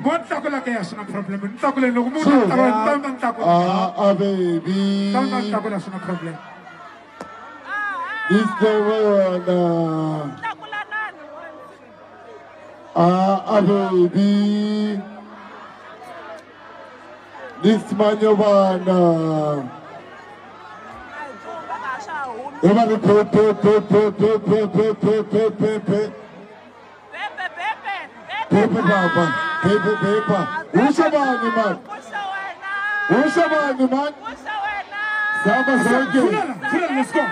What tackle is no problem. Tackle no good. Baby. Don't tackle is no problem. This the one. Baby. This man you wanna. Everybody paper, paper. Who's a man? Who's a man? Let's go.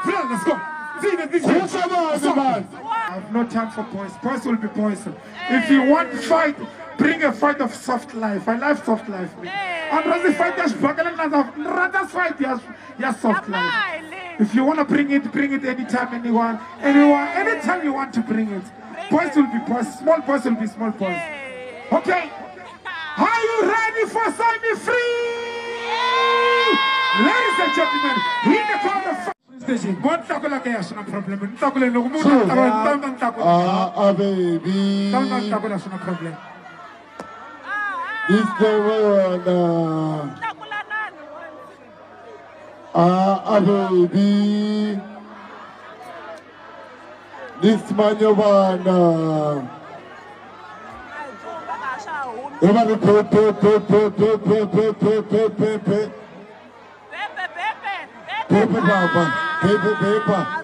Who's a man? I have no time for boys. Boys will be poison. If you want to fight, bring a fight of soft life. I love soft life. And rather fight yes, rather fight yes, soft life. If you want to bring it anytime, anytime you want to bring it. Boys will be boys, small boys will be small boys. Okay? Are you ready for Set Me Free? Ladies and gentlemen, in the corner of station. What tackle is no problem. Tackle no good. Don't tackle. Baby. Don't tackle is no problem. This the one. Baby. This man you wanna. Everybody paper.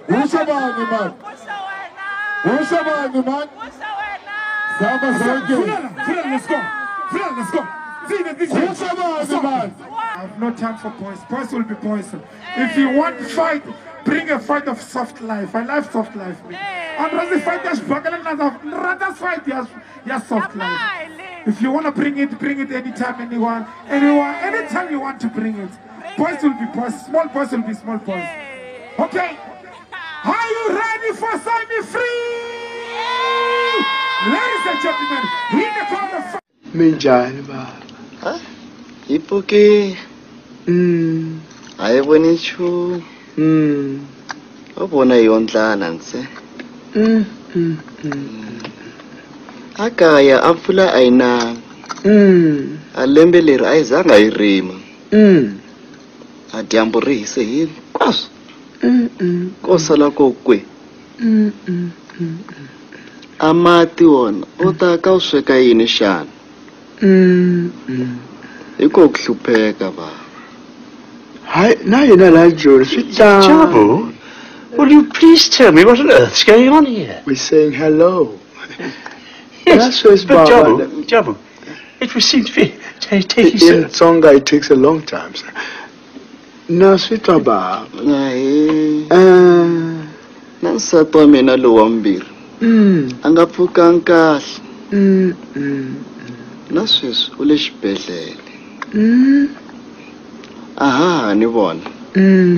Who's a man? Who's a man? Let's go. Who's a man? I have no time for boys. Boys will be poison. If you want to fight, bring a fight of soft life. I love soft life. And rather fight yes, rather fight yes, soft life. If you want to bring it anytime, anytime you want to bring it. Boys will be boys, small boys will be small boys. Okay? Are you ready for Set Me Free? Ladies and gentlemen, in the corner of Minjani ba? Ha? Ipuki. Ayibona ichu. Ubona yonhlana ngise. Akaya amfula ayina. Alembeleri ayizanga irima. Adyamburise yini? Kwaso. Kosala kokwe. Amati wona utaka usweka yini shana? Iko kuhlupheka ba. Hi, now you're not like George. Sit down. Jabu, will you please tell me what on earth's going on here? We're saying hello. Yes, That's but Baba. Jabu, it would seem to be taking so... In Tsonga, it takes a long time, sir. No, sweet Baba. Hayi. Nansatwa mina lo wambiri. Angapfuka nkahle. Nasweswi u le xibedhlele. Aha, ni vona.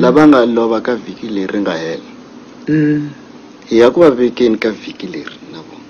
Lava nga lova ka vhiki leri nga hela. Hi ya ku va vekeni ka vhiki leri na vona.